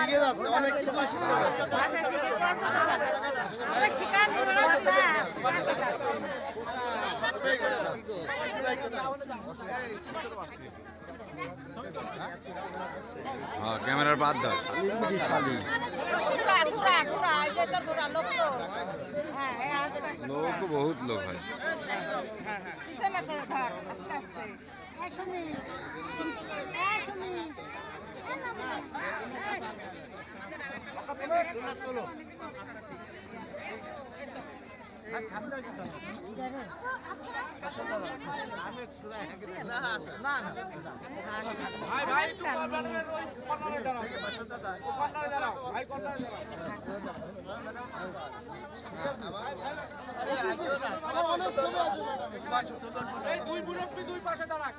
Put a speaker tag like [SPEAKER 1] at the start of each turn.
[SPEAKER 1] শিখে যাচ্ছে, অনেক কিছু শিখে যাচ্ছে।
[SPEAKER 2] হ্যাঁ ক্যামেরার বাদ দাও শালি লোক বহুত লোক হয়
[SPEAKER 1] দুই মুরব্বী দুই পাশে দাঁড়াক।